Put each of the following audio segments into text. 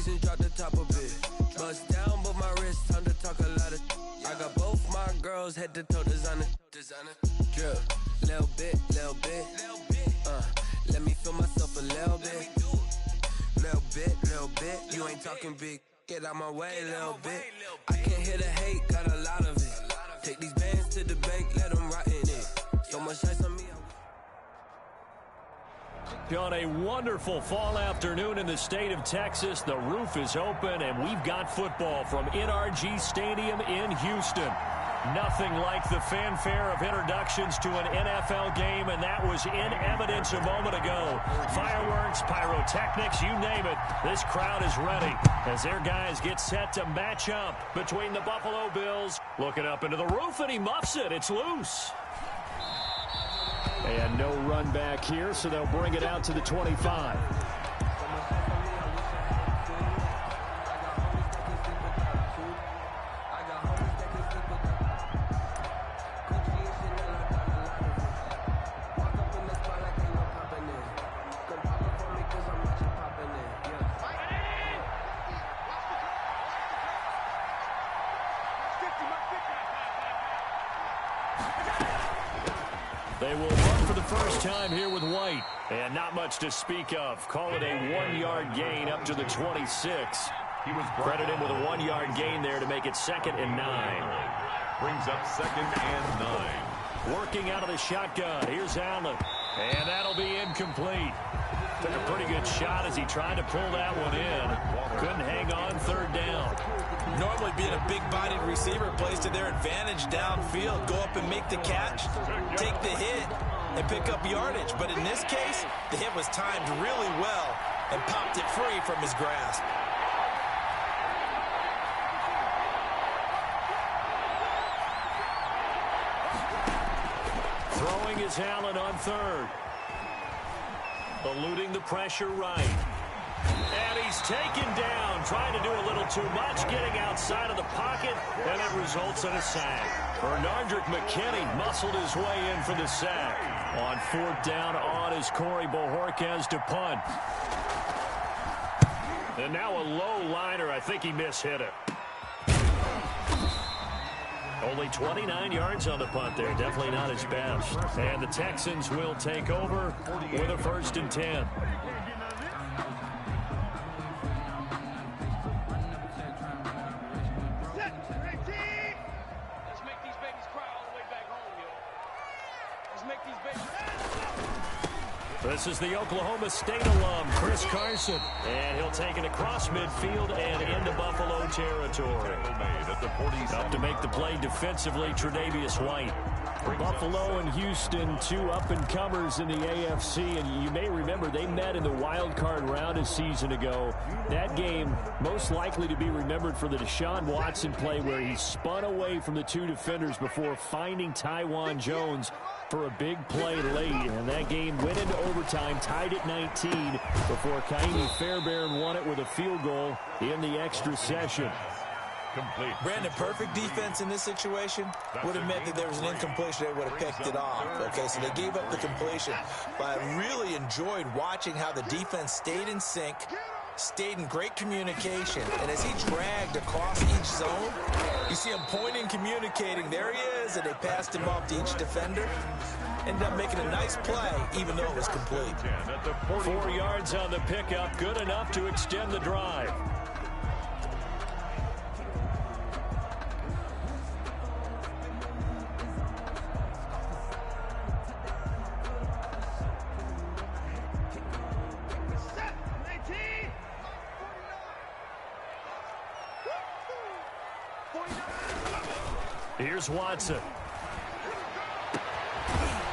Texans drop the top of it. Bust down, but my wrist, time to talk a lot of. I got both my girls head to toe designer. Drip, little bit. Let me feel myself a little bit. Little bit. You ain't talking big. Get out my way, little bit. I can't hear the hate, got a lot of it. Take these bands to the bank, let them rot in it. So much ice on me. On a wonderful fall afternoon in the state of Texas, the roof is open, and we've got football from NRG Stadium in Houston. Nothing like the fanfare of introductions to an NFL game, and that was in evidence a moment ago. Fireworks, pyrotechnics, you name it. This crowd is ready as their guys get set to match up between the Buffalo Bills. Looking up into the roof, and he muffs it. It's loose. And no run back here, so they'll bring it out to the 25. They will run for the first time here with White. And not much to speak of. Call it a 1-yard gain up to the 26. He was credited with a 1-yard gain there to make it 2nd and 9. Brings up 2nd and 9. Working out of the shotgun. Here's Allen. And that'll be incomplete. Took a pretty good shot as he tried to pull that one in. Couldn't hang on 3rd down. Normally being a big-bodied receiver plays to their advantage downfield. Go up and make the catch, take the hit, and pick up yardage. But in this case, the hit was timed really well and popped it free from his grasp. Throwing is Allen on 3rd. Eluding the pressure right. And he's taken down, trying to do a little too much, getting outside of the pocket, and it results in a sack. Bernardrick McKinney muscled his way in for the sack. On 4th down, on is Corey Bojorquez to punt. And now a low liner. I think he mishit it. Only 29 yards on the punt there. Definitely not his best. And the Texans will take over with a 1st and 10. This is the Oklahoma State alum, Chris Carson. And he'll take it across midfield and into Buffalo territory. Up to make the play defensively, Tre'Davious White. Buffalo and Houston, 2 up-and-comers in the AFC. And you may remember they met in the wild card round a season ago. That game most likely to be remembered for the Deshaun Watson play where he spun away from the 2 defenders before finding Tywan Jones for a big play late, and that game went into overtime, tied at 19, before Kaimi Fairbairn won it with a field goal in the extra session. Complete. Brandon, perfect defense in this situation would have meant that there was an incompletion. They would have picked it off. Okay, so they gave up the completion. But I really enjoyed watching how the defense stayed in sync, stayed in great communication, and as he dragged across each zone, you see him pointing, communicating. There he is, and they passed him off to each defender. Ended up making a nice play, even though it was complete. 4 yards on the pickup, good enough to extend the drive. Here's Watson.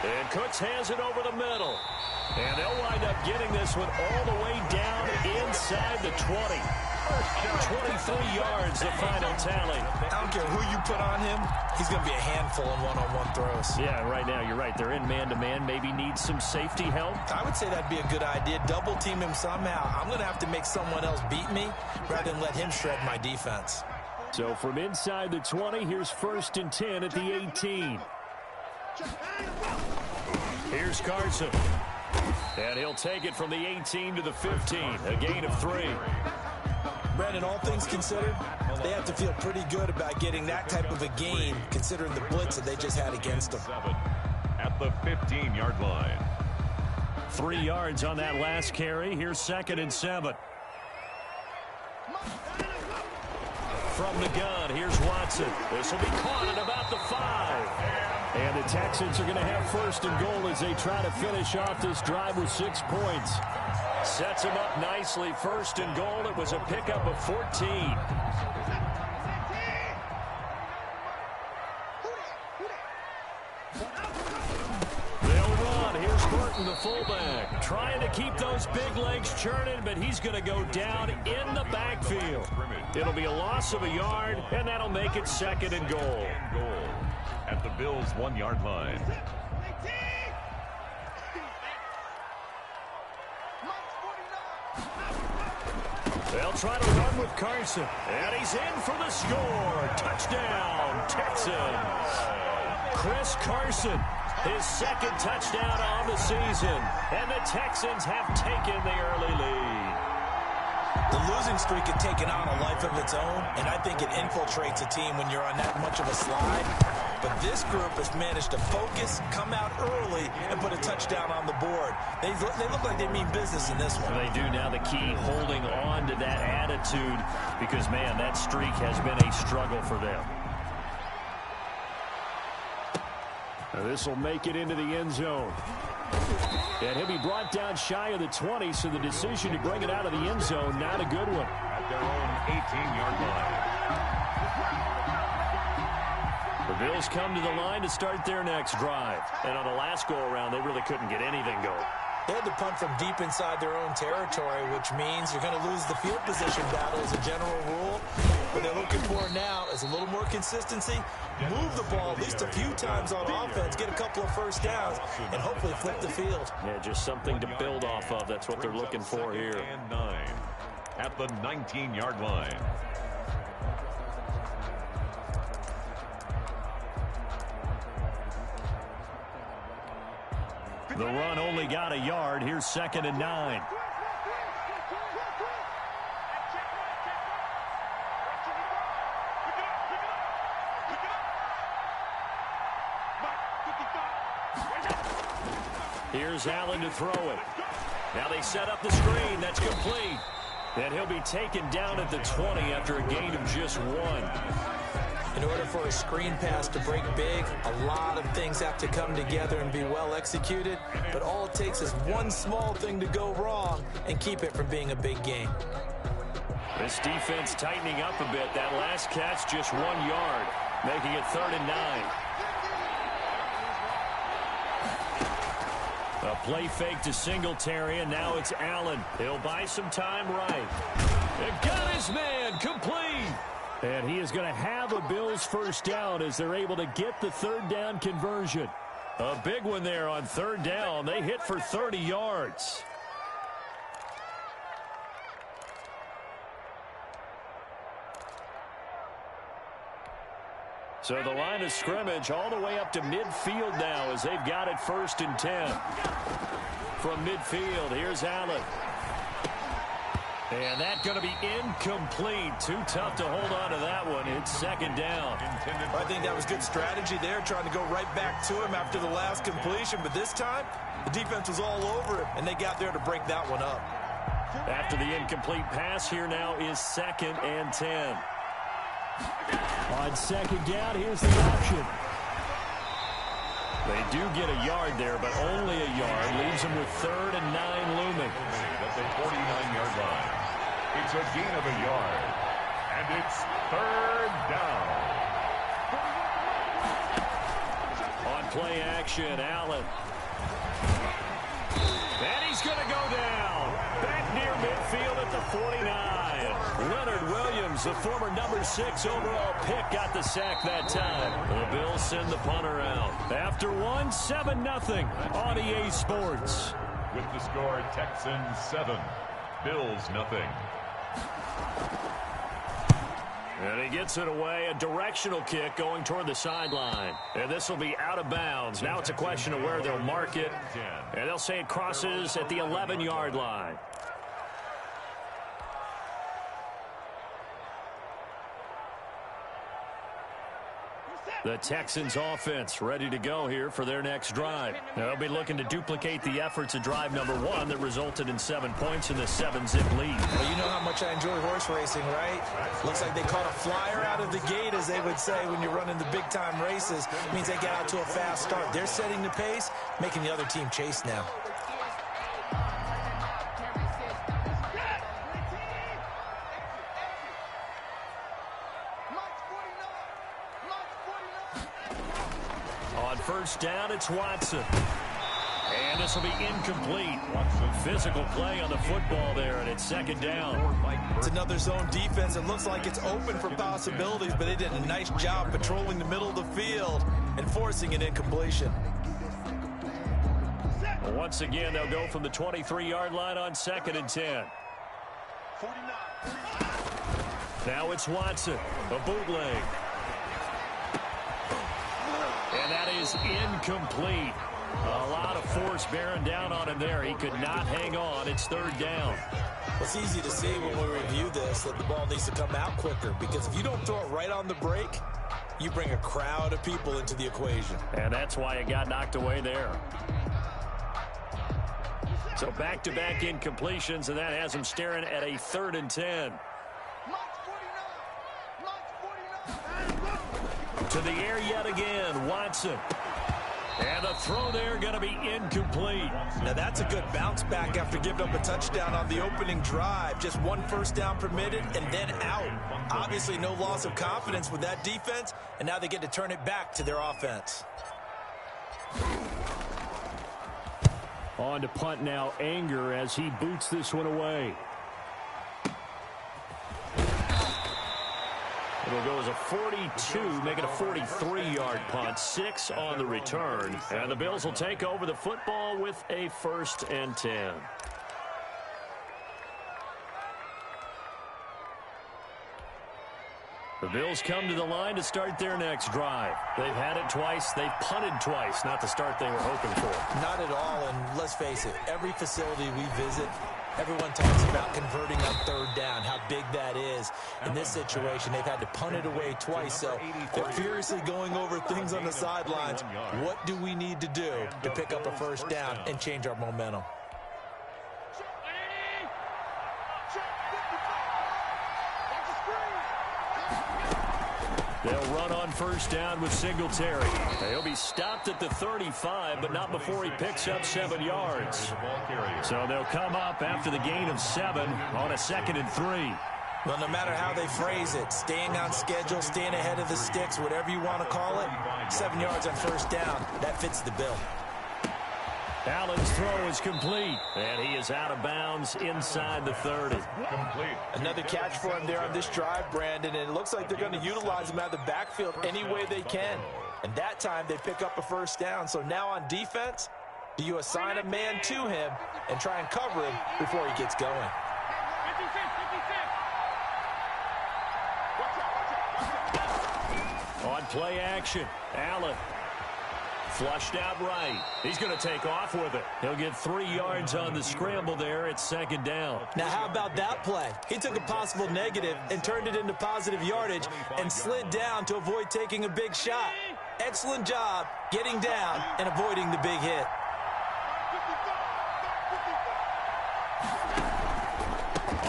And Cooks has it over the middle. And they'll wind up getting this one all the way down inside the 20. 23 yards, the final tally. I don't care who you put on him, he's going to be a handful in one-on-one throws. Yeah, right now you're right. They're in man-to-man. Maybe need some safety help. I would say that'd be a good idea. Double team him somehow. I'm going to have to make someone else beat me rather than let him shred my defense. So from inside the 20, here's 1st and 10 at the 18. Here's Carson. And he'll take it from the 18 to the 15. A gain of 3. finding all things considered, they have to feel pretty good about getting that type of a game, considering the blitz that they just had against them. At the 15-yard line. 3 yards on that last carry. Here's 2nd and 7. From the gun, here's Watson. This will be caught at about the 5. And the Texans are going to have 1st and goal as they try to finish off this drive with 6 points. Sets him up nicely. 1st and goal. It was a pickup of 14. The fullback trying to keep those big legs churning, but he's going to go down in the backfield. It'll be a loss of a yard, and that'll make it 2nd and goal. At the Bills' 1-yard line. They'll try to run with Carson, and he's in for the score. Touchdown, Texans. Chris Carson. His 2nd touchdown on the season. And the Texans have taken the early lead. The losing streak had taken on a life of its own, and I think it infiltrates a team when you're on that much of a slide. But this group has managed to focus, come out early, and put a touchdown on the board. They look like they mean business in this one. They do now. The key, holding on to that attitude, because, man, that streak has been a struggle for them. This will make it into the end zone. And he'll be brought down shy of the 20, so the decision to bring it out of the end zone, not a good one. At their own 18-yard line. The Bills come to the line to start their next drive. And on the last go-around, they really couldn't get anything going. They had to punt from deep inside their own territory, which means you're going to lose the field position battle as a general rule. What they're looking for now is a little more consistency, move the ball at least a few times on offense, get a couple of first downs, and hopefully flip the field. Yeah, just something to build off of. That's what they're looking for here. And 9 at the 19-yard line. The run only got a yard. Here's 2nd and 9. Here's Allen to throw it. Now they set up the screen. That's complete. And he'll be taken down at the 20 after a gain of just 1. In order for a screen pass to break big, a lot of things have to come together and be well executed. But all it takes is one small thing to go wrong and keep it from being a big game. This defense tightening up a bit. That last catch, just 1 yard, making it 3rd and 9. A play fake to Singletary, and now it's Allen. He'll buy some time right. And got his man, complete. And he is going to have a Bills first down as they're able to get the 3rd down conversion. A big one there on 3rd down. They hit for 30 yards. So the line of scrimmage all the way up to midfield now as they've got it 1st and 10. From midfield, here's Allen. And that's going to be incomplete. Too tough to hold on to that one. It's 2nd down. I think that was good strategy there, trying to go right back to him after the last completion. But this time, the defense was all over him, and they got there to break that one up. After the incomplete pass, here now is 2nd and 10. On 2nd down, here's the option. They do get a yard there, but only a yard. Leaves them with 3rd and 9 looming. At the 49-yard line. It's a gain of a yard. And it's 3rd down. On play action, Allen. And he's going to go down. Back near midfield at the 49. Leonard Williams, the former number 6 overall pick, got the sack that time. The Bills send the punter out. After 1, 7-0 on EA Sports. With the score, Texans 7, Bills nothing. And he gets it away, a directional kick going toward the sideline. And this will be out of bounds. Now it's a question of where they'll mark it. And they'll say it crosses at the 11-yard line. The Texans offense ready to go here for their next drive. They'll be looking to duplicate the efforts of drive number 1 that resulted in 7 points in the 7-zip lead. Well, you know how much I enjoy horse racing, right? Looks like they caught a flyer out of the gate, as they would say when you're running the big-time races. It means they get out to a fast start. They're setting the pace, making the other team chase now. On first down, it's Watson. And this will be incomplete. Physical play on the football there, and it's second down. It's another zone defense. It looks like it's open for possibilities, but they did a nice job patrolling the middle of the field and forcing an incompletion. Once again, they'll go from the 23-yard line on 2nd and 10. Now it's Watson, a bootleg. And that is incomplete. A lot of force bearing down on him there. He could not hang on. It's 3rd down. It's easy to see when we review this that the ball needs to come out quicker, because if you don't throw it right on the break, you bring a crowd of people into the equation. And that's why it got knocked away there. So back-to-back incompletions, and that has him staring at a 3rd and 10. To the air yet again, Watson. And the throw there going to be incomplete. Now that's a good bounce back after giving up a touchdown on the opening drive. Just 1 first down permitted and then out. Obviously no loss of confidence with that defense, and now they get to turn it back to their offense. On to punt now, Anger, as he boots this one away. It'll go as a 42, make it a 43-yard punt, 6 on the return. And the Bills will take over the football with a 1st and 10. The Bills come to the line to start their next drive. They've had it twice. They've punted twice. Not the start they were hoping for. Not at all, and let's face it, every facility we visit, everyone talks about converting on 3rd down, how big that is. In this situation, they've had to punt it away twice, so they're furiously going over things on the sidelines. What do we need to do to pick up a 1st down and change our momentum? They'll run on 1st down with Singletary. He'll be stopped at the 35, but not before he picks up 7 yards. So they'll come up after the gain of 7 on a 2nd and 3. Well, no matter how they phrase it, staying on schedule, staying ahead of the sticks, whatever you want to call it, 7 yards on 1st down, that fits the bill. Allen's throw is complete, and he is out of bounds inside the 30. Complete. Another catch for him there on this drive, Brandon, and it looks like they're going to utilize him out of the backfield any way they can. And that time they pick up a 1st down. So now on defense, do you assign a man to him and try and cover him before he gets going? On play action, Allen. Flushed out right. He's going to take off with it. He'll get 3 yards on the scramble there. It's 2nd down. Now, how about that play? He took a possible negative and turned it into positive yardage and slid down to avoid taking a big shot. Excellent job getting down and avoiding the big hit.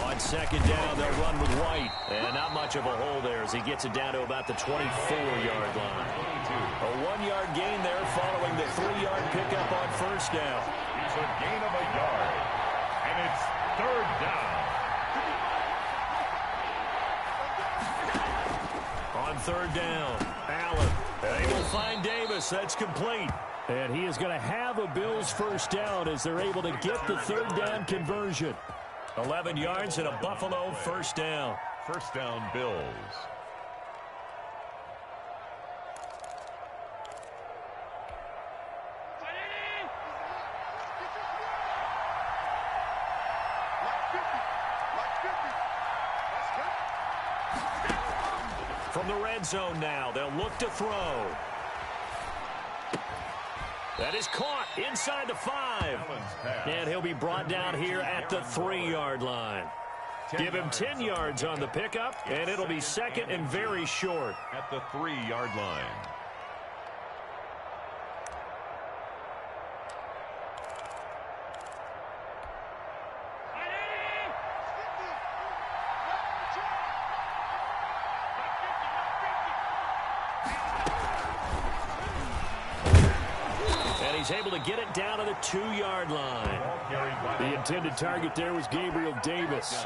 On 2nd down, they'll run with White. And not much of a hole there as he gets it down to about the 24-yard line. A 1-yard gain there following the 3-yard pickup on 1st down. It's a gain of a yard. And it's 3rd down. On 3rd down, Allen. They will find Davis. That's complete. And he is going to have a Bills 1st down as they're able to get the 3rd down conversion. 11 yards and a Buffalo 1st down. 1st down, Bills. From the red zone now, they'll look to throw. That is caught inside the 5. And he'll be brought down here at the 3-yard line. Give him 10 yards on the pickup, and it'll be 2nd and very short. At the 3-yard line. he's able to get it down to the 2-yard line. The intended target there was Gabriel Davis.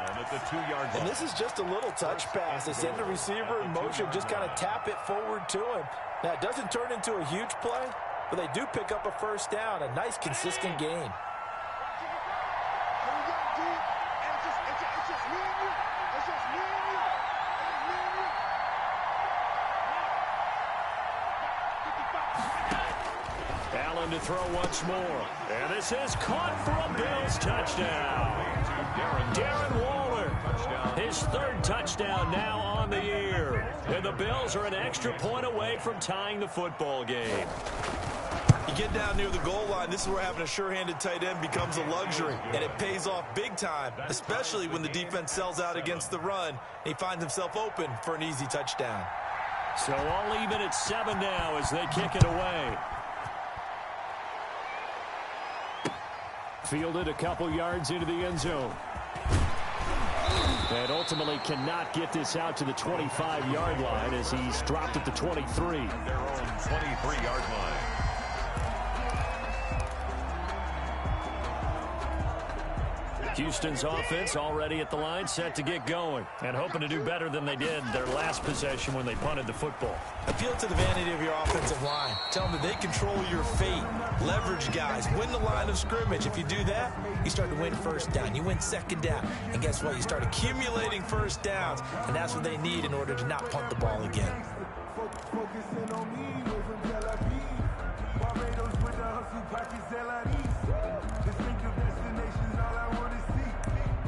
And this is just a little touch pass. They send the receiver in motion, just kind of tap it forward to him. Now, it doesn't turn into a huge play, but they do pick up a first down, a nice, consistent gain. Allen to throw once more. And this is caught for a Bills touchdown. Darren Waller, his 3rd touchdown now on the year. And the Bills are an extra point away from tying the football game. You get down near the goal line, this is where having a sure-handed tight end becomes a luxury, and it pays off big time, especially when the defense sells out against the run, and he finds himself open for an easy touchdown. So all even at 7 now as they kick it away. Fielded a couple yards into the end zone. And ultimately cannot get this out to the 25-yard line as he's dropped at the 23. Their own 23-yard line. Houston's offense already at the line, set to get going, and hoping to do better than they did their last possession when they punted the football. Appeal to the vanity of your offensive line. Tell them that they control your fate. Leverage guys. Win the line of scrimmage. If you do that, you start to win first down. You win second down. And guess what? You start accumulating first downs, and that's what they need in order to not punt the ball again. Focusing on me, way from Tel Aviv. Barbados with the hustle, pockets LRDs. Distinctive destinations, all I want to see.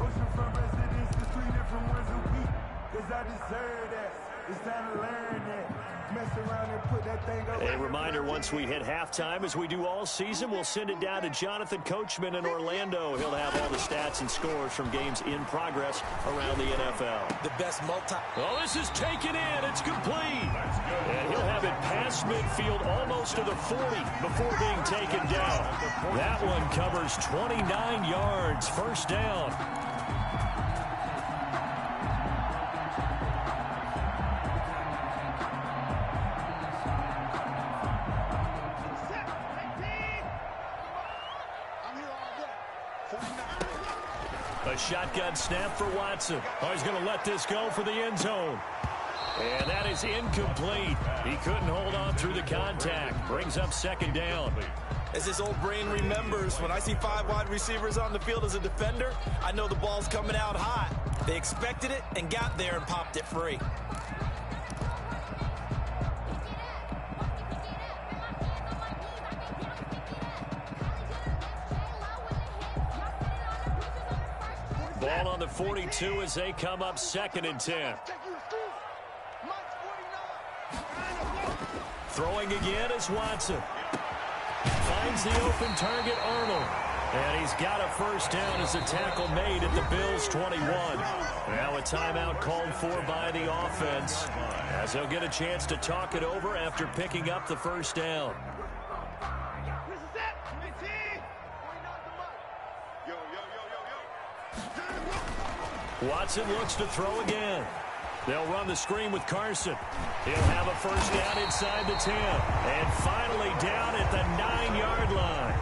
Oceanfront residents, the 3 different ones a week. Cause I deserve that. It's time to learn that. Mess around and put that thing up. A reminder, once we hit halftime, as we do all season, we'll send it down to Jonathan Coachman in Orlando. He'll have all the stats and scores from games in progress around the NFL. The best Oh, this is taken in. It's complete. And he'll have it past midfield almost to the 40 before being taken down. That one covers 29 yards. First down. A shotgun snap for Watson. Oh, he's going to let this go for the end zone. And that is incomplete. He couldn't hold on through the contact. Brings up second down. As this old brain remembers, when I see 5 wide receivers on the field as a defender, I know the ball's coming out hot. They expected it and got there and popped it free. Ball on the 42 as they come up 2nd and 10. Throwing again is Watson. Finds the open target, Arnold. And he's got a first down as the tackle made at the Bills' 21. Now a timeout called for by the offense, as they'll get a chance to talk it over after picking up the first down. Watson looks to throw again. They'll run the screen with Carson. He'll have a first down inside the 10. And finally down at the 9-yard line.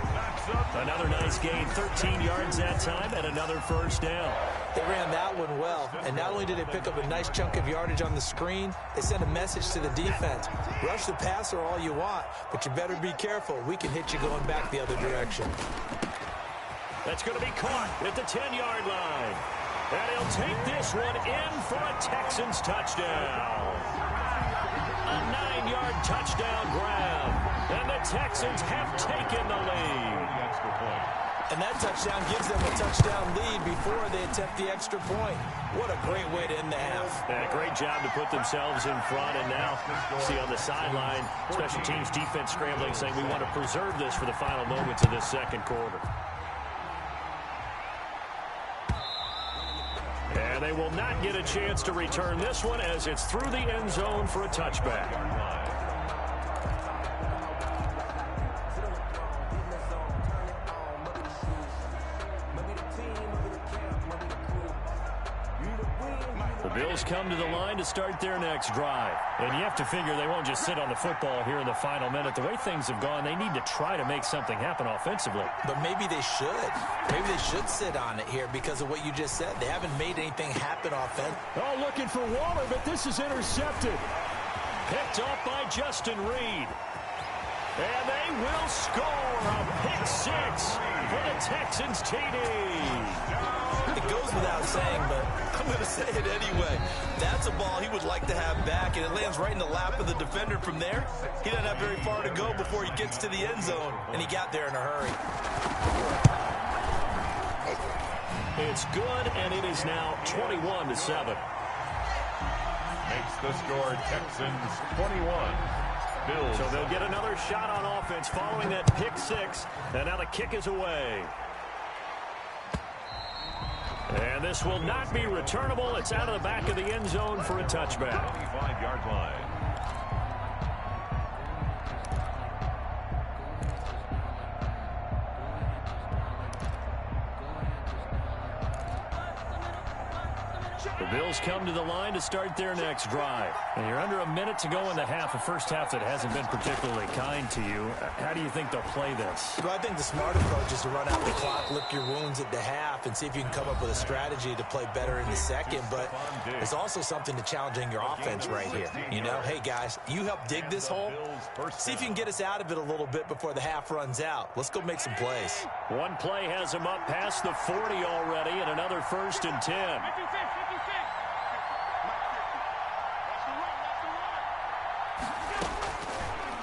Another nice gain, 13 yards that time, and another first down. They ran that one well, and not only did they pick up a nice chunk of yardage on the screen, they sent a message to the defense. Rush the passer all you want, but you better be careful. We can hit you going back the other direction. That's going to be caught at the 10-yard line. And he'll take this one in for a Texans touchdown. A 9-yard touchdown grab. And the Texans have taken the lead. And that touchdown gives them a touchdown lead before they attempt the extra point. What a great way to end the half. And a great job to put themselves in front. And now, see on the sideline, special teams defense scrambling, saying we want to preserve this for the final moments of this second quarter. And they will not get a chance to return this one as it's through the end zone for a touchback. The Bills come to the line to start their next drive. And you have to figure they won't just sit on the football here in the final minute. The way things have gone, they need to try to make something happen offensively. But maybe they should. Maybe they should sit on it here because of what you just said. They haven't made anything happen offensively. Oh, looking for Waller, but this is intercepted. Picked off by Justin Reed. And they will score a pick six for the Texans TD. It goes without saying, but I'm going to say it anyway. That's a ball he would like to have back, and it lands right in the lap of the defender from there. He doesn't have very far to go before he gets to the end zone, and he got there in a hurry. It's good, and it is now 21-7. Makes the score Texans 21. Bills. So they'll get another shot on offense following that pick six, and now the kick is away. And this will not be returnable. It's out of the back of the end zone for a touchback. 25-yard line. The Bills come to the line to start their next drive. And you're under a minute to go in the half, a first half that hasn't been particularly kind to you. How do you think they'll play this? Well, I think the smart approach is to run out the clock, lick your wounds at the half, and see if you can come up with a strategy to play better in the second. But there's also something to challenging your offense right here. You know, hey, guys, you help dig this hole. See if you can get us out of it a little bit before the half runs out. Let's go make some plays. One play has him up past the 40 already, and another 1st and 10.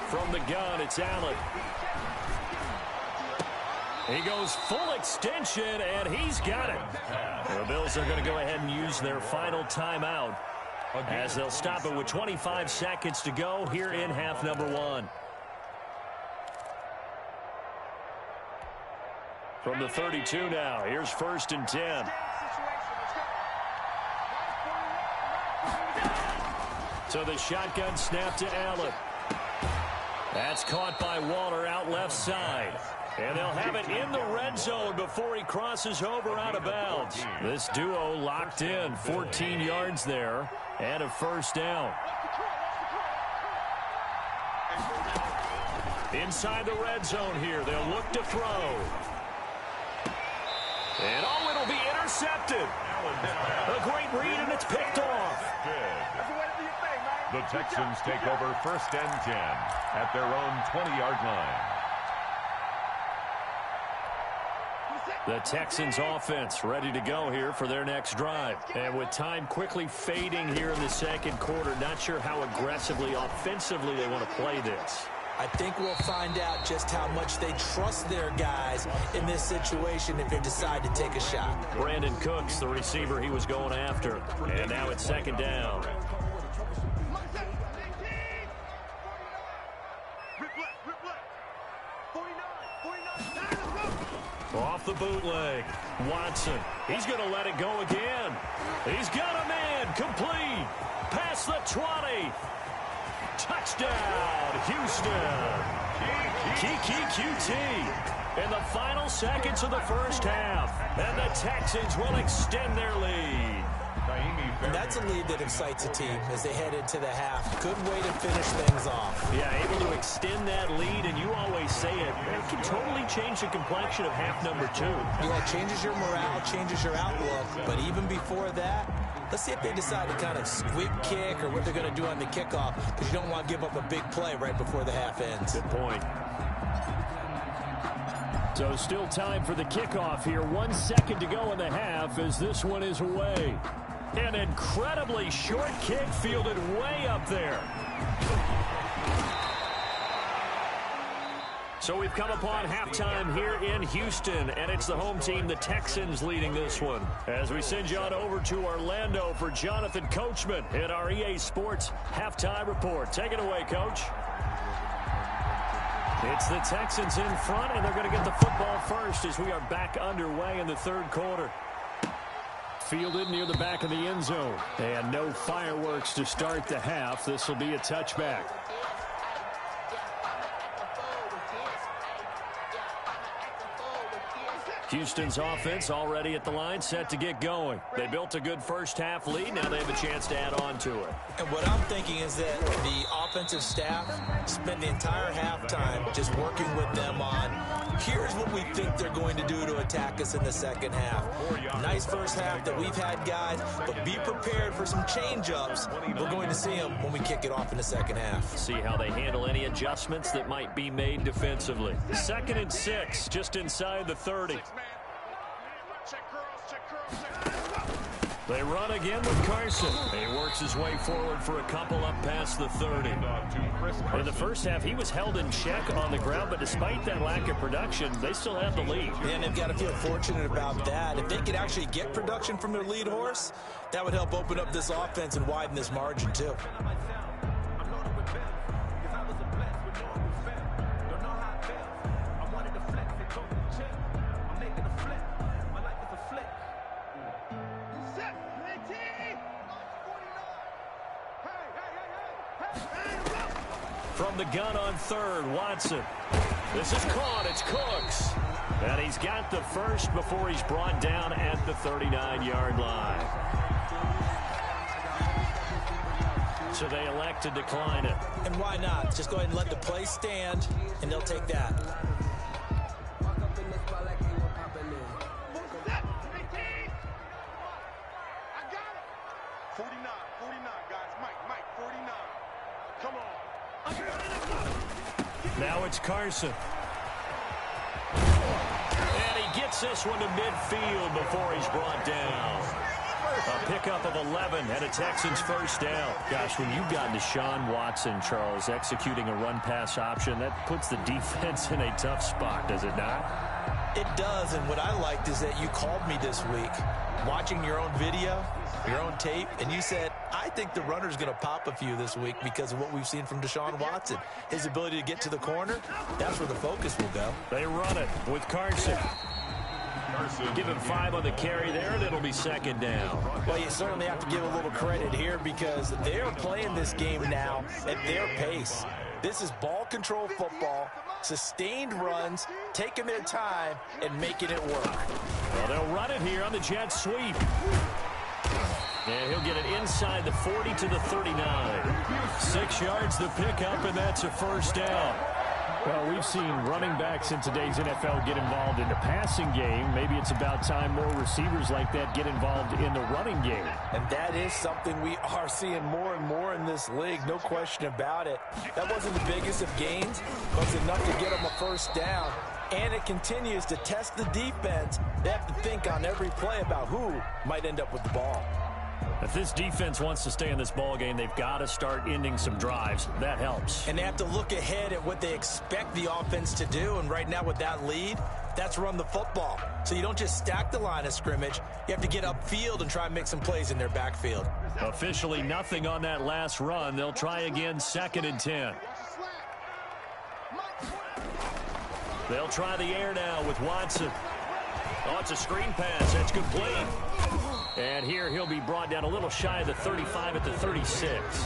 From the gun, it's Allen. He goes full extension, and he's got it. The Bills are going to go ahead and use their final timeout as they'll stop it with 25 seconds to go here in half number one. From the 32 now, here's 1st and 10. So the shotgun snap to Allen. That's caught by Waller out left side. And they'll have it in the red zone before he crosses over out of bounds. This duo locked in, 14 yards there, and a 1st down. Inside the red zone here, they'll look to throw. And oh, it'll be intercepted. A great read, and it's picked off. The Texans take over 1st and 10 at their own 20-yard line. The Texans offense ready to go here for their next drive. And with time quickly fading here in the second quarter, not sure how aggressively, offensively they want to play this. I think we'll find out just how much they trust their guys in this situation if they decide to take a shot. Brandon Cooks, the receiver he was going after. And now it's 2nd down. Off the bootleg. Watson. He's going to let it go again. He's got a man. Complete. Past the 20. Touchdown, Houston. Kiki QT. In the final seconds of the first half. And the Texans will extend their lead. And that's a lead that excites a team as they head into the half. Good way to finish things off. Yeah, able to extend that lead, and you always say it can totally change the complexion of half number two. Yeah, it changes your morale, changes your outlook. But even before that, let's see if they decide to kind of squib kick or what they're going to do on the kickoff, because you don't want to give up a big play right before the half ends. Good point. So still time for the kickoff here. 1 second to go in the half as this one is away. An incredibly short kick fielded way up there. So we've come upon halftime here in Houston, and it's the home team, the Texans, leading this one. As we send you on over to Orlando for Jonathan Coachman in our EA Sports Halftime Report. Take it away, Coach. It's the Texans in front, and they're going to get the football first as we are back underway in the third quarter. Fielded near the back of the end zone. And no fireworks to start the half. This will be a touchback. Houston's offense already at the line, set to get going. They built a good first-half lead. Now they have a chance to add on to it. And what I'm thinking is that the offensive staff spent the entire halftime just working with them on, here's what we think they're going to do to attack us in the second half. Nice first half that we've had, guys, but be prepared for some change-ups. We're going to see them when we kick it off in the second half. See how they handle any adjustments that might be made defensively. 2nd and 6, just inside the 30. They run again with Carson. He works his way forward for a couple up past the 30. In the first half, he was held in check on the ground, but despite that lack of production, they still have the lead. And they've got to feel fortunate about that. If they could actually get production from their lead horse, that would help open up this offense and widen this margin, too. From the gun on 3rd, Watson. This is caught. It's Cooks. And he's got the first before he's brought down at the 39-yard line. So they elect to decline it. And why not? Just go ahead and let the play stand, and they'll take that. Now it's Carson. And he gets this one to midfield before he's brought down. A pickup of 11 and a Texans first down. Gosh, when you've got Deshaun Watson, Charles, executing a run-pass option, that puts the defense in a tough spot, does it not? It does, and what I liked is that you called me this week, watching your own video, your own tape, and you said, I think the runner's going to pop a few this week because of what we've seen from Deshaun Watson. His ability to get to the corner, that's where the focus will go. They run it with Carson. Give him 5 on the carry there, and it'll be 2nd down. Well, you certainly have to give a little credit here because they're playing this game now at their pace. This is ball control football, sustained runs, taking their time, and making it work. Well, they'll run it here on the jet sweep. And he'll get it inside the 40 to the 39. 6 yards the pickup, and that's a first down. Well, we've seen running backs in today's NFL get involved in the passing game. Maybe it's about time more receivers like that get involved in the running game. And that is something we are seeing more and more in this league, no question about it. That wasn't the biggest of gains, but it's enough to get them a first down. And it continues to test the defense. They have to think on every play about who might end up with the ball. If this defense wants to stay in this ball game, they've got to start ending some drives. That helps. And they have to look ahead at what they expect the offense to do. And right now with that lead, that's run the football. So you don't just stack the line of scrimmage. You have to get upfield and try and make some plays in their backfield. Officially nothing on that last run. They'll try again 2nd and 10. They'll try the air now with Watson. Oh, it's a screen pass. That's complete. And here he'll be brought down a little shy of the 35 at the 36.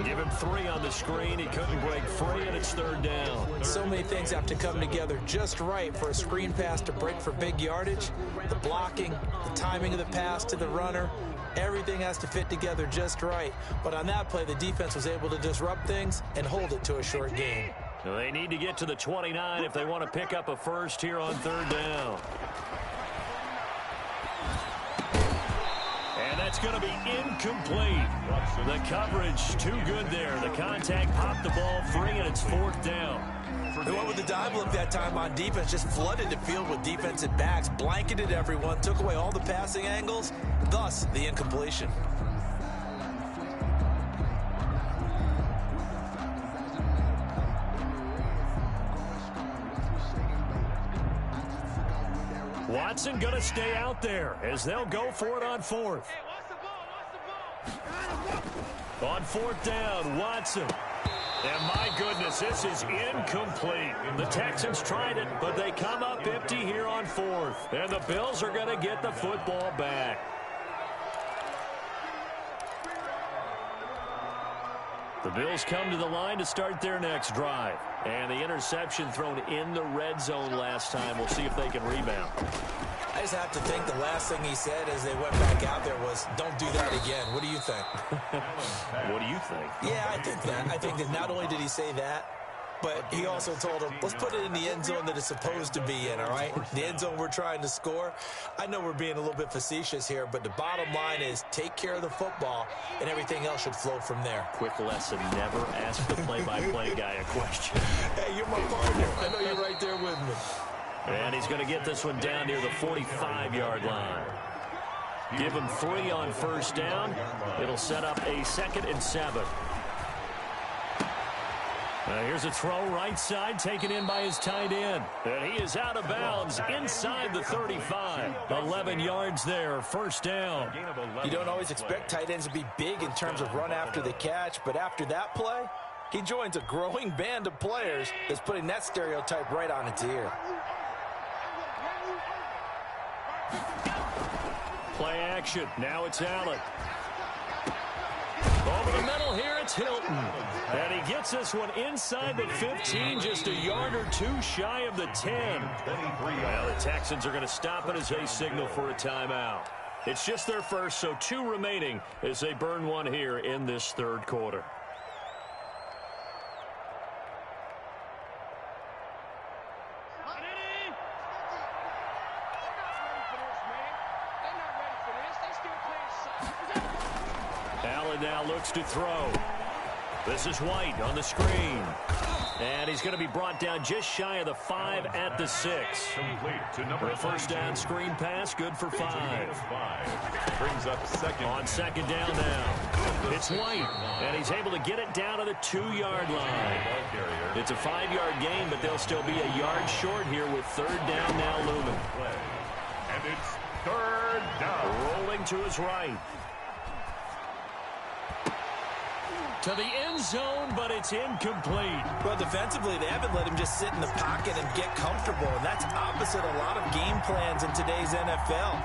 Give him 3 on the screen. He couldn't break free, and it's 3rd down. So many things have to come together just right for a screen pass to break for big yardage. The blocking, the timing of the pass to the runner, everything has to fit together just right. But on that play, the defense was able to disrupt things and hold it to a short gain. They need to get to the 29 if they want to pick up a first here on 3rd down. And that's going to be incomplete. The coverage too good there. The contact popped the ball free, and it's 4th down. They went with the dive look that time on defense, just flooded the field with defensive backs, blanketed everyone, took away all the passing angles, thus the incompletion. Watson going to stay out there as they'll go for it on 4th. On 4th down, Watson. And my goodness, this is incomplete. The Texans tried it, but they come up empty here on 4th. And the Bills are going to get the football back. The Bills come to the line to start their next drive. And the interception thrown in the red zone last time. We'll see if they can rebound. I just have to think the last thing he said as they went back out there was, don't do that again. What do you think? What do you think? Yeah, I think that. I think that not only did he say that, but he also told him, let's put it in the end zone that it's supposed to be in, all right? The end zone we're trying to score. I know we're being a little bit facetious here, but the bottom line is take care of the football, and everything else should flow from there. Quick lesson, never ask the play-by-play guy a question. Hey, you're my partner. I know you're right there with me. And he's going to get this one down near the 45-yard line. Give him 3 on first down. It'll set up a 2nd and 7. Here's a throw right side, taken in by his tight end. And he is out of bounds inside the 35. 11 yards there, first down. You don't always expect tight ends to be big in terms of run after the catch, but after that play, he joins a growing band of players that's putting that stereotype right on its ear. Play action. Now it's Allen. Over the middle here, it's Hilton. And he gets this one inside the 15, just a yard or 2 shy of the 10. Well, the Texans are going to stop it as they signal for a timeout. It's just their first, so 2 remaining as they burn one here in this third quarter. Now looks to throw. This is White on the screen. And he's going to be brought down just shy of the 5 at the 6. For a first down screen pass, good for 5. Brings up second. On second down now. It's White. And he's able to get it down to the 2-yard line. It's a 5-yard gain, but they'll still be a yard short here with third down now looming. And it's third down. Rolling to his right. To the end zone, but it's incomplete. Well, defensively, they haven't let him just sit in the pocket and get comfortable, and that's opposite a lot of game plans in today's NFL.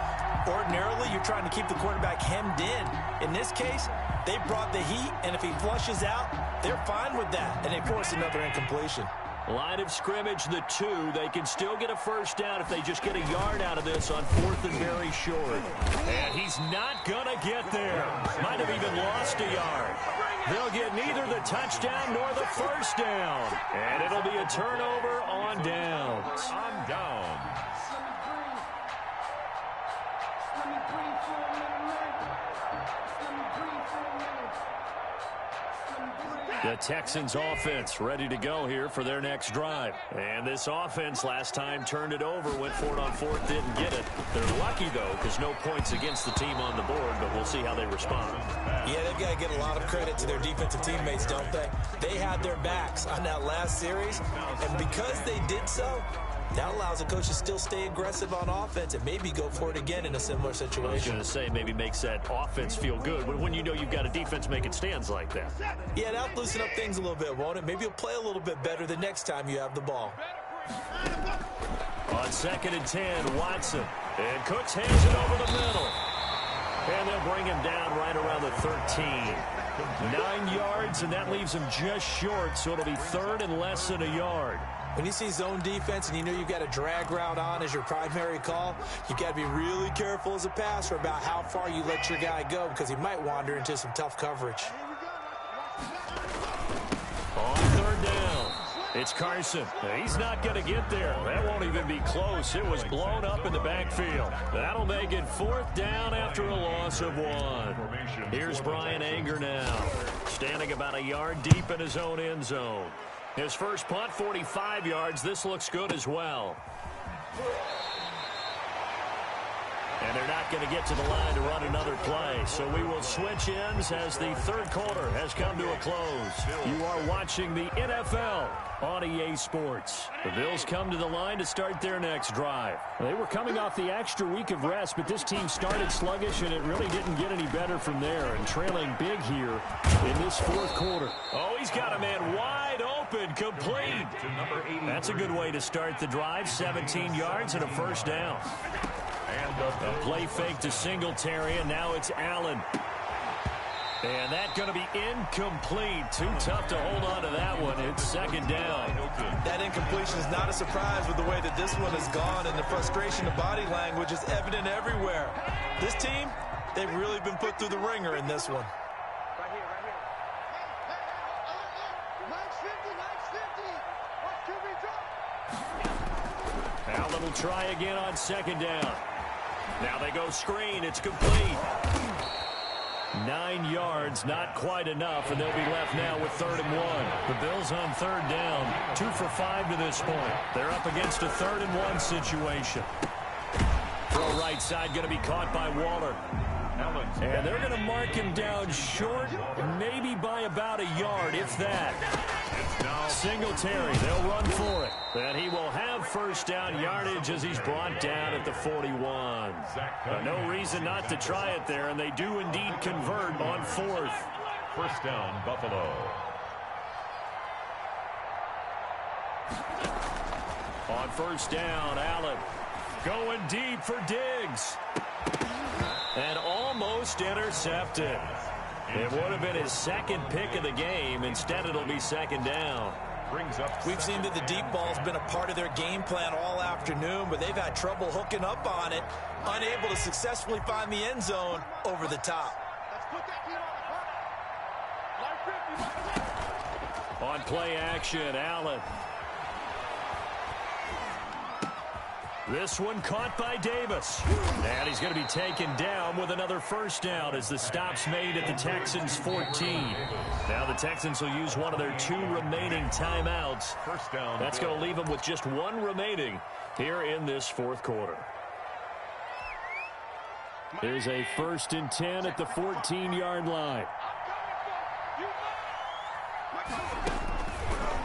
Ordinarily, you're trying to keep the quarterback hemmed in. In this case, they brought the heat, and if he flushes out, they're fine with that, and they force another incompletion. Line of scrimmage, the 2. They can still get a first down if they just get a yard out of this on 4th and very short. And he's not going to get there. Might have even lost a yard. They'll get neither the touchdown nor the first down. And it'll be a turnover on downs. On downs. The Texans offense ready to go here for their next drive. And this offense last time turned it over, went for it on 4th, didn't get it. They're lucky, though, because no points against the team on the board, but we'll see how they respond. Yeah, they've got to give a lot of credit to their defensive teammates, don't they? They had their backs on that last series, and because they did so, that allows the coach to still stay aggressive on offense and maybe go for it again in a similar situation. I was going to say maybe makes that offense feel good when you know you've got a defense making stands like that. Yeah, that'll loosen up things a little bit, won't it? Maybe you'll play a little bit better the next time you have the ball. On 2nd and 10, Watson. And Cooks hands it over the middle. And they'll bring him down right around the 13. 9 yards, and that leaves him just short, so it'll be 3rd and less than a yard. When you see zone defense and you know you've got a drag route on as your primary call, you've got to be really careful as a passer about how far you let your guy go because he might wander into some tough coverage. On 3rd down, it's Carson. He's not going to get there. That won't even be close. It was blown up in the backfield. That'll make it 4th down after a loss of 1. Here's Brian Anger now, standing about a yard deep in his own end zone. His first punt, 45 yards. This looks good as well. And they're not going to get to the line to run another play. So we will switch ends as the third quarter has come to a close. You are watching the NFL on EA Sports. The Bills come to the line to start their next drive. They were coming off the extra week of rest, but this team started sluggish, and it really didn't get any better from there. And trailing big here in this fourth quarter. Oh, he's got a man wide open, complete. That's a good way to start the drive. 17 yards and a first down. And a play fake to Singletary, and now it's Allen. And that's going to be incomplete. Too tough to hold on to that one. It's second down. That incompletion is not a surprise with the way that this one has gone, and the frustration of body language is evident everywhere. This team, they've really been put through the ringer in this one. Right here, right here. Nice 50, nice 50. Allen will try again on second down. Now they go screen. It's complete. 9 yards, not quite enough, and they'll be left now with 3rd and 1. The Bills on 3rd down, 2 for 5 to this point. They're up against a 3rd and 1 situation. Throw right side going to be caught by Waller. And they're going to mark him down short, maybe by about a yard, if that. Singletary, they'll run for it. And he will have first down yardage as he's brought down at the 41. No reason not to try it there, and they do indeed convert on 4th. First down, Buffalo. On first down, Allen going deep for Diggs. And almost intercepted. It would have been his second pick of the game. Instead, it'll be second down. We've seen that the deep ball's been a part of their game plan all afternoon, but they've had trouble hooking up on it, unable to successfully find the end zone over the top. On play action, Allen. This one caught by Davis. And he's going to be taken down with another first down as the stop's made at the Texans' 14. Now the Texans will use one of their 2 remaining timeouts. First down. That's going to leave them with just 1 remaining here in this 4th quarter. Here's a 1st and 10 at the 14-yard line.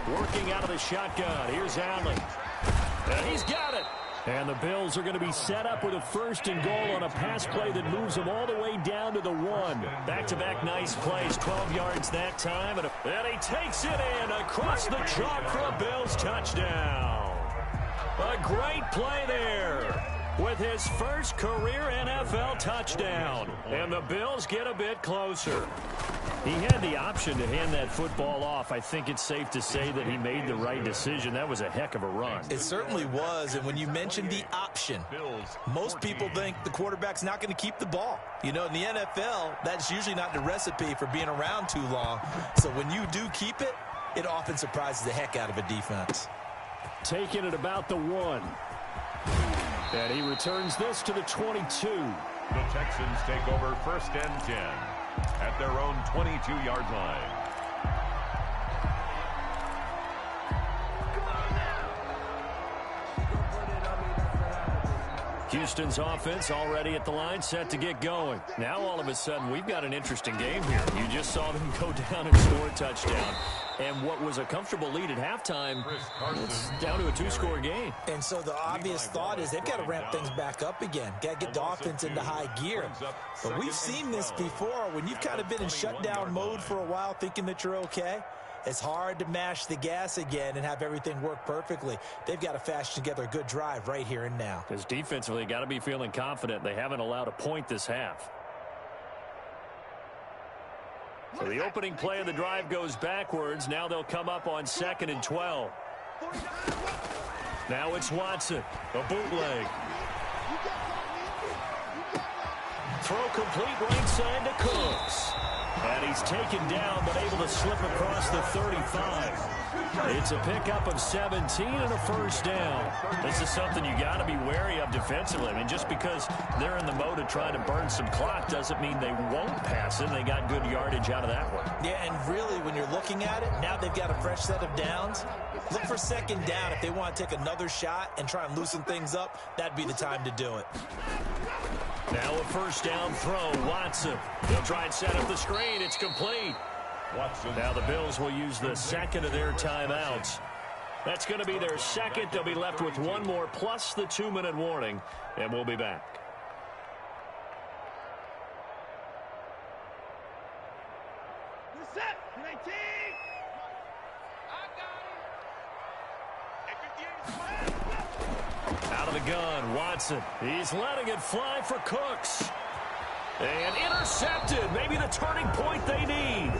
Working out of the shotgun. Here's Allen. And he's got it. And the Bills are going to be set up with a 1st and goal on a pass play that moves them all the way down to the 1. Back-to-back nice plays, 12 yards that time. And he takes it in across the chalk for a Bills touchdown. A great play there with his first career NFL touchdown. And the Bills get a bit closer. He had the option to hand that football off. I think it's safe to say that he made the right decision. That was a heck of a run. It certainly was, and when you mentioned the option, most people think the quarterback's not going to keep the ball. You know, in the NFL, that's usually not the recipe for being around too long. So when you do keep it, it often surprises the heck out of a defense. Taking it about the 1. And he returns this to the 22. The Texans take over 1st and 10 at their own 22-yard line. Houston's offense already at the line, set to get going. Now all of a sudden we've got an interesting game here. You just saw them go down and score a touchdown. And what was a comfortable lead at halftime, it's down to a 2-score game. And so the obvious thought is they've got to ramp things back up again. Got to get the offense into high gear. But we've seen this before when you've kind of been in shutdown mode for a while thinking that you're okay. It's hard to mash the gas again and have everything work perfectly. They've got to fashion together a good drive right here and now. Because defensively, got to be feeling confident. They haven't allowed a point this half. So the opening play of the drive goes backwards. Now they'll come up on 2nd and 12. Now it's Watson. A bootleg. Throw complete right side to Cooks. And he's taken down, but able to slip across the 35. It's a pickup of 17 and a first down. This is something you got to be wary of defensively. I mean, just because they're in the mode of trying to burn some clock doesn't mean they won't pass it. They got good yardage out of that one. Yeah, and really, when you're looking at it, now they've got a fresh set of downs. Look for second down. If they want to take another shot and try and loosen things up, that'd be the time to do it. Now a first down throw, Watson. They'll try and set up the screen. It's complete. Watson. Now the Bills will use the second of their timeouts. That's going to be their second. They'll be left with one more plus the 2-minute warning, and we'll be back. Set, 19. Out of the gun, Watson. He's letting it fly for Cooks. And intercepted. Maybe the turning point they need.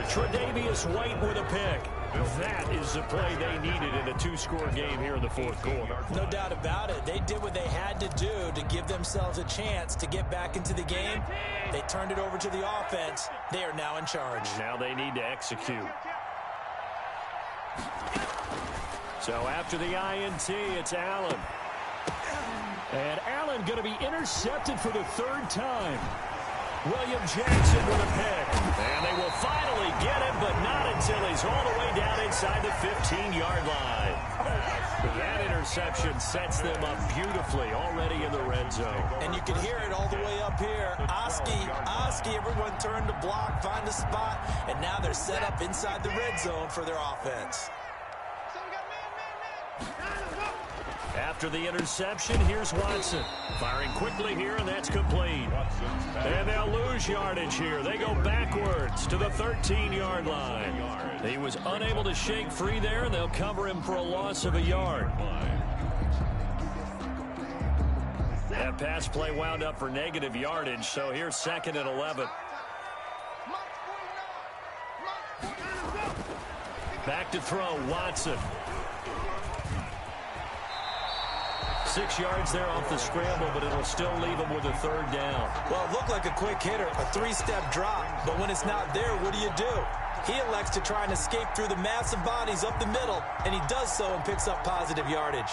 Tre'Davious White with a pick. That is the play they needed in a two-score game here in the fourth quarter. No doubt about it. They did what they had to do to give themselves a chance to get back into the game. They turned it over to the offense. They are now in charge. Now they need to execute. So after the INT, it's Allen. And Allen going to be intercepted for the third time. William Jackson with a pick. And they will finally get him, but not until he's all the way down inside the 15-yard line. That interception sets them up beautifully already in the red zone. And you can hear it all the way up here. Oski, everyone turned to block, find a spot, and now they're set up inside the red zone for their offense. After the interception, here's Watson. Firing quickly here, and that's complete. And they'll lose yardage here. They go backwards to the 13-yard line. He was unable to shake free there, and they'll cover him for a loss of a yard. That pass play wound up for negative yardage, so here's 2nd and 11. Back to throw, Watson. 6 yards there off the scramble, but it'll still leave him with a third down. Well, it looked like a quick hitter, a three-step drop, but when it's not there, what do? He elects to try and escape through the massive bodies up the middle, and he does so and picks up positive yardage.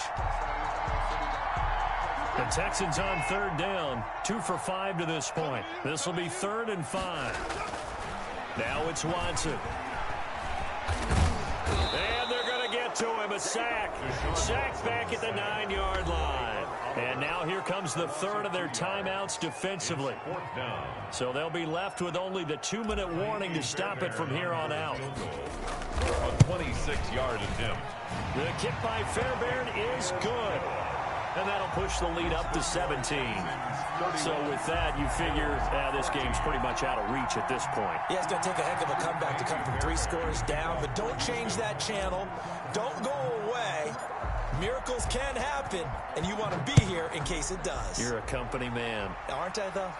The Texans on third down, 2 for 5 to this point. This will be 3rd and 5. Now it's Watson. And they're going to get to him, a sack. Sack back at the 9-yard line. And now here comes the third of their timeouts defensively. So they'll be left with only the 2-minute warning to stop it from here on out. A 26-yard attempt. The kick by Fairbairn is good. And that'll push the lead up to 17. So with that, you figure this game's pretty much out of reach at this point. Yeah, it's going to take a heck of a comeback to come from 3 scores down, but don't change that channel. Don't go away. Miracles can happen, and you want to be here in case it does. You're a company man. Aren't I, though?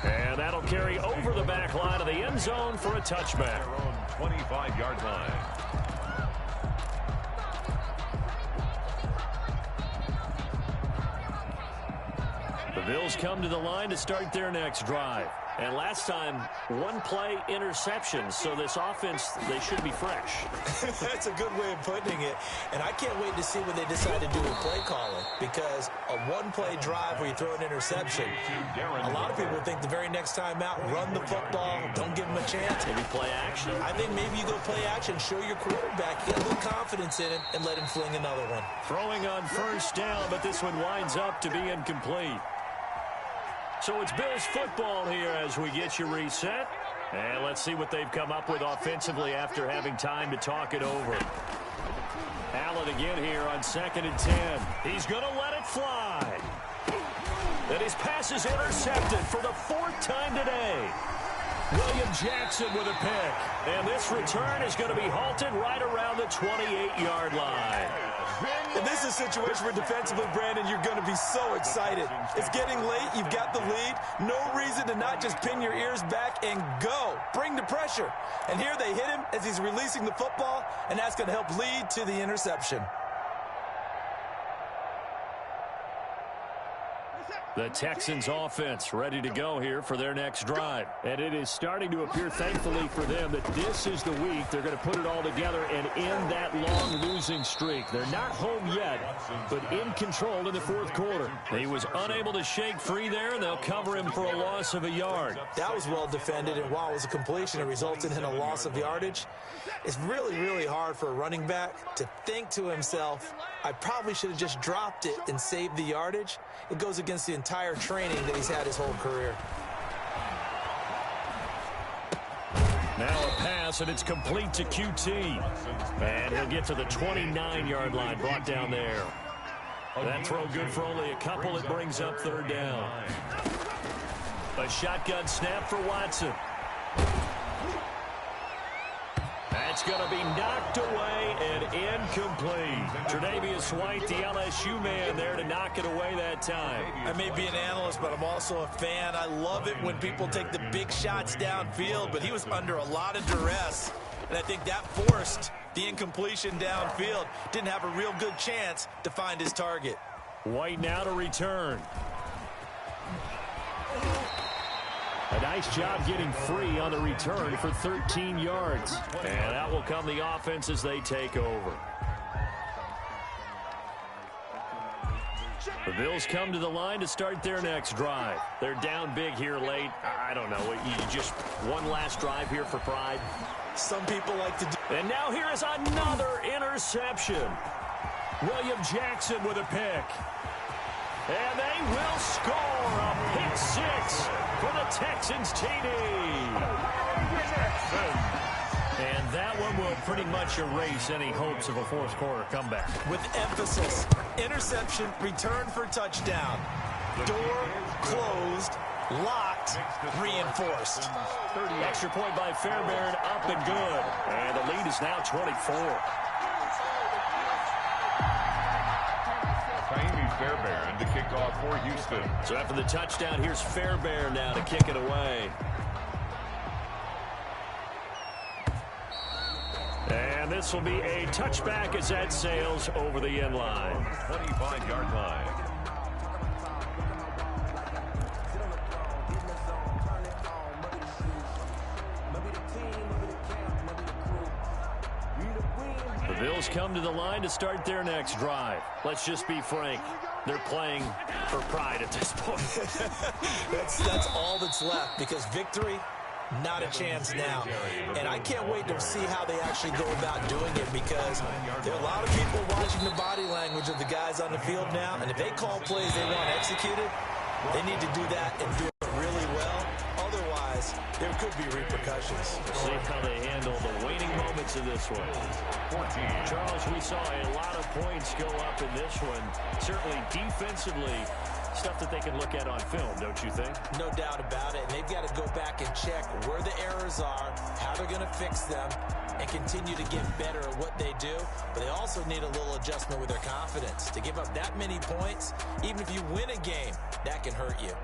And that'll carry over the back line of the end zone for a touchback. 25-yard line. The Bills come to the line to start their next drive. And last time, 1-play interceptions, so this offense, they should be fresh. That's a good way of putting it. And I can't wait to see what they decide to do with play calling, because a 1-play drive where you throw an interception, a lot of people think the very next time out, run the football, don't give them a chance. Maybe play action. I think maybe you go play action, show your quarterback, get a little confidence in him, and let him fling another one. Throwing on first down, but this one winds up to be incomplete. So it's Bills football here as we get you reset. And let's see what they've come up with offensively after having time to talk it over. Allen again here on 2nd and 10. He's going to let it fly. And his pass is intercepted for the 4th time today. William Jackson with a pick. And this return is going to be halted right around the 28-yard line. And this is a situation where defensively, Brandon, you're going to be so excited. It's getting late. You've got the lead. No reason to not just pin your ears back and go. Bring the pressure. And here they hit him as he's releasing the football, and that's going to help lead to the interception. The Texans offense ready to go here for their next drive. And it is starting to appear, thankfully for them, that this is the week they're going to put it all together and end that long losing streak. They're not home yet, but in control in the 4th quarter. He was unable to shake free there, and they'll cover him for a loss of a yard. That was well defended, and while it was a completion, it resulted in a loss of yardage. It's really, really hard for a running back to think to himself, I probably should have just dropped it and saved the yardage. It goes against the entire training that he's had his whole career. Now a pass, and it's complete to QT. And he'll get to the 29-yard line, brought down there. That throw good for only a couple. It brings up 3rd down. A shotgun snap for Watson. That's going to be knocked away and incomplete. Tre'Davious White, the LSU man there to knock it away that time. I may be an analyst, but I'm also a fan. I love it when people take the big shots downfield, but he was under a lot of duress, and I think that forced the incompletion downfield. Didn't have a real good chance to find his target. White now to return. A nice job getting free on the return for 13 yards. And that will come the offense as they take over. The Bills come to the line to start their next drive. They're down big here late. I don't know. You just one last drive here for pride? Some people like to do. And now here is another interception. William Jackson with a pick. And they will score a pick six for the Texans TD. And that one will pretty much erase any hopes of a fourth quarter comeback. With emphasis, interception, return for touchdown. Door closed, locked, reinforced. Extra point by Fairbairn, up and good. And the lead is now 24. Fairbairn to kick off for Houston. So after the touchdown, here's Fairbairn now to kick it away. And this will be a touchback as that sails over the end line. 25-yard line. The Bills come to the line to start their next drive. Let's just be frank. They're playing for pride at this point. That's all that's left, because victory, not a chance now. And I can't wait to see how they actually go about doing it, because there are a lot of people watching the body language of the guys on the field now, and if they call plays they want executed, they need to do that and do it really well. Otherwise, there could be repercussions. We'll see how they handle the waning moments of this one. 14. Charles, we saw a lot of points go up in this one. Certainly defensively, stuff that they can look at on film, don't you think? No doubt about it. And they've got to go back and check where the errors are, how they're going to fix them, and continue to get better at what they do. But they also need a little adjustment with their confidence. To give up that many points, even if you win a game, that can hurt you.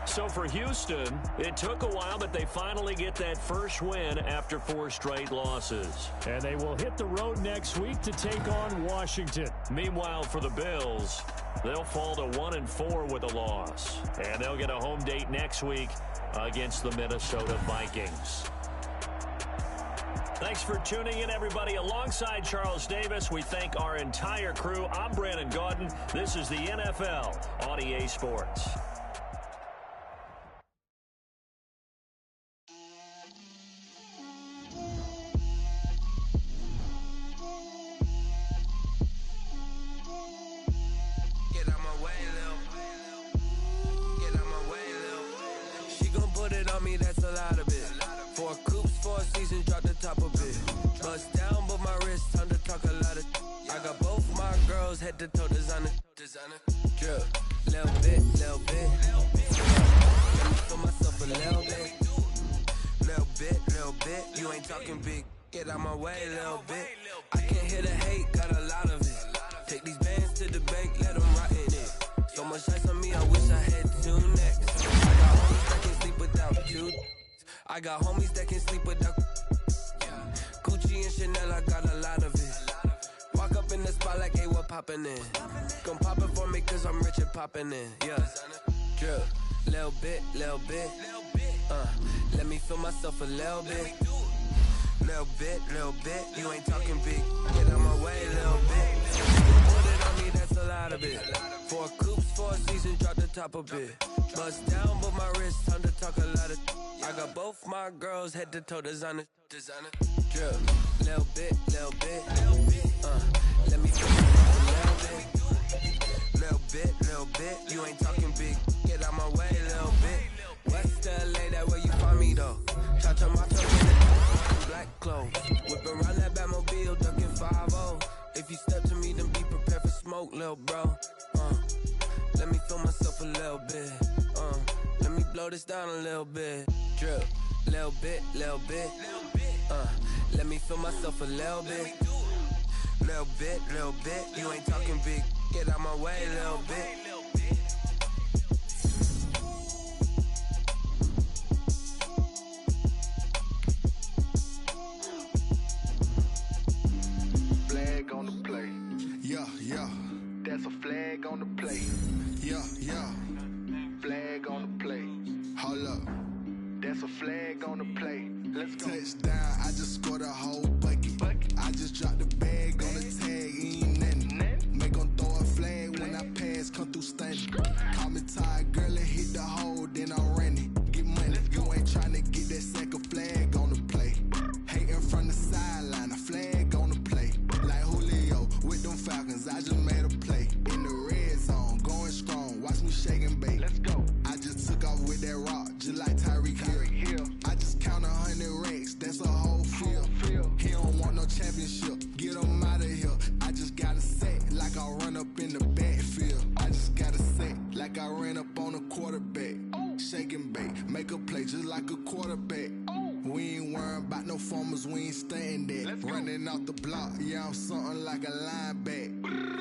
So for Houston, it took a while, but they finally get that first win after 4 straight losses. And they will hit the road next week to take on Washington. Meanwhile, for the Bills, they'll fall to 1-4 with a loss. And they'll get a home date next week against the Minnesota Vikings. Thanks for tuning in, everybody. Alongside Charles Davis, we thank our entire crew. I'm Brandon Gaudin. This is the NFL on EA Sports. Head to toe designer, drip, little bit. Let me feel myself a little bit. You ain't talking big, get out my way, little bit. I can't hear the hate, got a lot of it. Take these bands to the bank, let them rot in it. So much ice on me, I wish I had 2 necks. I got homies that can sleep without. Gucci and Chanel, I got a lot of it. Walk up in the spot like, hey, what poppin' in? Gon' pop it for me cause I'm rich and poppin' in, yeah. Drip, little bit. Let me feel myself a little bit. Little bit. You ain't talking big, get out my way, little bit. Put it on me, that's a lot of it. 4 coops, 4 seasons, drop the top a bit. Bust down, but my wrist, time to talk a lot of. I got both my girls head to toe designer. Drip, little bit. Let me feel myself a little bit. You ain't talking big, get out my way, little bit. West LA, that where you find me though. Cha-cha, my in black clothes. Whip around that Batmobile, ducking 5-0. If you step to me, then be prepared for smoke, little bro. Let me feel myself a little bit. Let me blow this down a little bit. Drip, little bit. Let me feel myself a little bit. Little bit, little bit. You ain't talking big. Get out my way, little bit. Flag on the play. Yeah, yeah. That's a flag on the play. Yeah, yeah. Flag on the play. Hold up. That's a flag on the play. Let's go. Touchdown, I just scored a whole bucket. I just dropped the bag on the tag, ain't nothing. Make 'em throw a flag when I pass, come through stunning. Call me tired, girl, and hit the hole, then I'm running. Get money, you ain't tryna get that second flag on the play. Hating from the sideline, a flag on the play. Like Julio with them Falcons, I just made a play. In the red zone, going strong, watch me shake and bake. Let's go. I just took off with that rock, just like Tyreek Hill. I just count 100 racks, that's a whole field. He don't want no championship, get him out of here. I just got a set, like I run up in the backfield. I just got a set, like I ran up on a quarterback. Shake and bake, make a play just like a quarterback. We ain't worrying about no formers, we ain't staying there. Running off the block, yeah, I'm something like a lineback.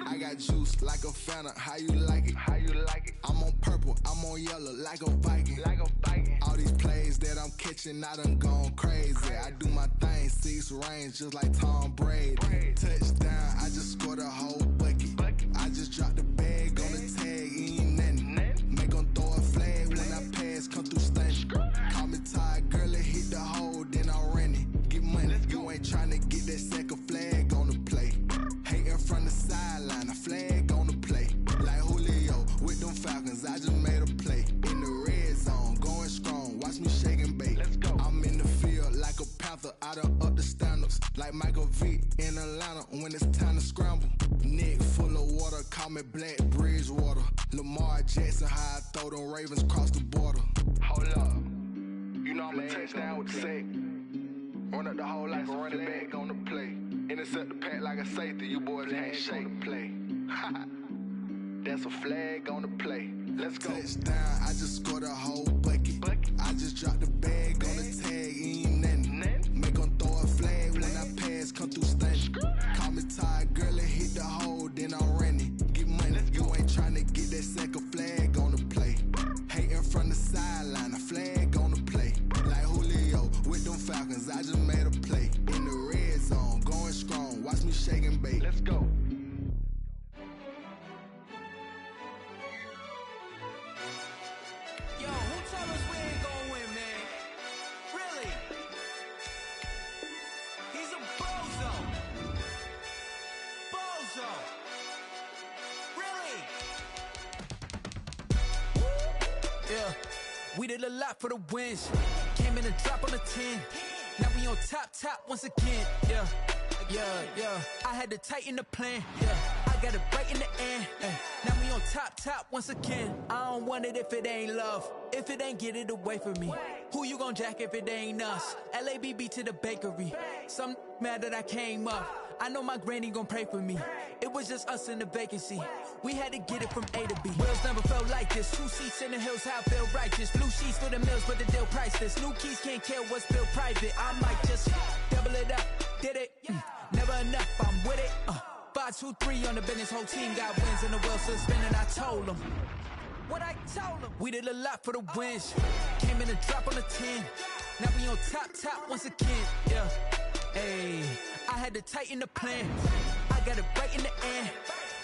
I got juice like a Fanta, how you like it? How you like it? I'm on purple, I'm on yellow, like a Viking. Like a Viking. All these plays that I'm catching, I done gone crazy. I do my thing, 6 range, just like Tom Brady. Touchdown, I just scored a whole bucket. I just dropped the bag on the tag, ain't nothing. Make 'em throw a flag when I pass, come through stunning. Call me tired, girl, and hit the hole, then I'm running. Get money, you ain't tryna get that second flag on the play. Hating from the sideline, a flag on the play. Like Julio with them Falcons, I just made a play. In the red zone, going strong, watch me shake and bake. Let's go. I'm in the field like a Panther, I done up the standards. Like Michael Vick in Atlanta when it's time to scramble. Neck full of water, call me Black Bridgewater. Lamar Jackson, how I throw them Ravens cross the border. Hold up. You know I'm a touchdown with the sack. Run up the hole like a running back on the play. Intercept the pack like a safety, you boys can't shake the play. That's a flag on the play. Let's go. Touchdown, I just scored a whole bucket. I just dropped the bag on the tag, ain't nothing. Make 'em throw a flag when I pass, come through stunning. Call me tired, girl, and hit the hole, then I'm running. Get money, you ain't tryna get that second flag on the play. Hating from the sideline, a flag on the play. Like Julio with them Falcons, I just made a play. In the red zone, going strong, watch me shake and bake. Let's go. Yo, who told us we ain't gonna win, man? Really? He's a bozo. Bozo. Really? Yeah, we did a lot for the wins. Came in a drop on the 10. Now we on top once again. Yeah. I had to tighten the plan. Yeah, I got it right in the end. Now we on top once again. I don't want it if it ain't love. If it ain't, get it away from me. Who you gon' jack if it ain't us? LABB to the bakery. Some mad that I came up. I know my granny gon' pray for me. It was just us in the vacancy. We had to get it from A to B. Wheels never felt like this. 2 seats in the hills, how I feel righteous. Blue sheets for the mills, but the deal priceless. New keys can't kill what's built private. I might just double it up. Did it? Never enough, I'm with it. 5, 2, 3 on the business. Whole team got wins and the wheels still spinning. I told them what I told them. We did a lot for the wins. Came in a drop on the 10. Now we on top once again. Yeah. Hey, I had to tighten the plan. I got it right in the end.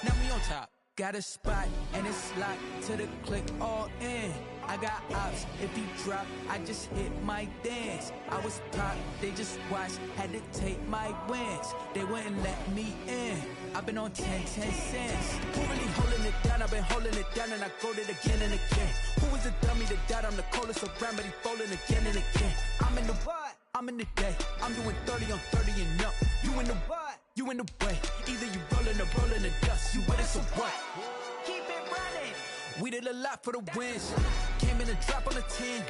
Now we on top. Got a spot and it's locked to the click all in. I got ops, if he drop, I just hit my dance. I was pop, they just watched, had to take my wins. They wouldn't let me in. I've been on 10 cents. Who really holding it down? I've been holding it down and I go it again and again. Who was the dummy that died? I'm the coldest around, but he folding again and again. I'm in the what? I'm in the day. I'm doing 30 on 30 and up. You in the what? You in the way. Either you rolling or rolling the dust. You with us or what? Keep it running. We did a lot for the wins. Came in a drop on the 10.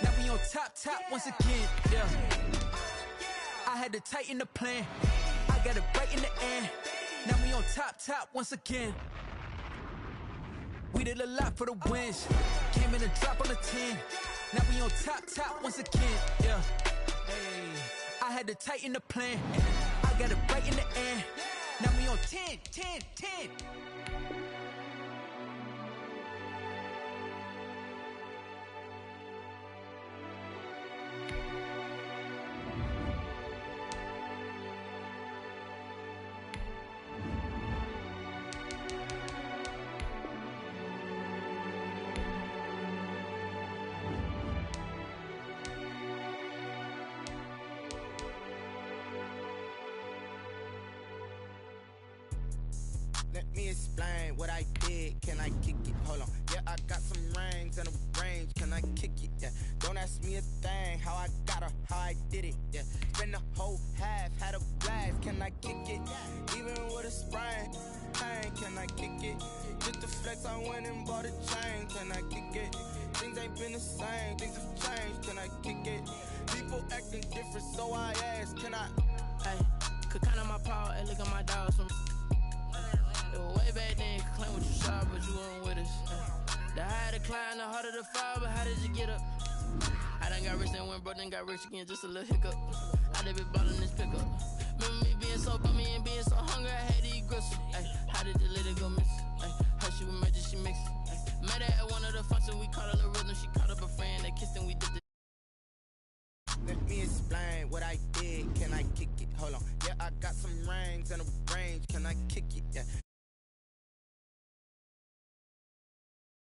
Now we on top once again. Yeah. I had to tighten the plan. I got it right in the end. Now we on top once again. We did a lot for the wins. Came in a drop on the 10. Now we on top once again. Yeah. Hey, I I had to tighten the plan. I got it right in the end. Now we on 10, 10, 10. Let me explain what I did. Can I kick it? Hold on. Yeah, I got some rings and a range. Can I kick it? Yeah. Don't ask me a thing. How I got her, how I did it. Yeah. Spend the whole half, had a blast. Can I kick it? Even with a sprain. Pain, can I kick it? Just to flex, I went and bought a chain. Can I kick it? Things ain't been the same. Things have changed. Can I kick it? People acting different, so I asked. Can I? Hey, could count on my power and look at my dogs from. Way back then, claim what you saw, but you weren't with us. The higher the climb, the harder the fall, but how did you get up? I done got rich and went broke, then got rich again, just a little hiccup. I done been ballin' this pickup. Remember me being so bummy and being so hungry, I had to eat gristle. Ay, how did you let it go miss? Ay, how she was magic, she mixed. Met her at one of the functions, we caught her the rhythm, she caught up a friend, they kissed and we did the. Let me explain what I did. Can I kick it? Hold on. Yeah, I got some rings and a range. Can I kick it? Yeah.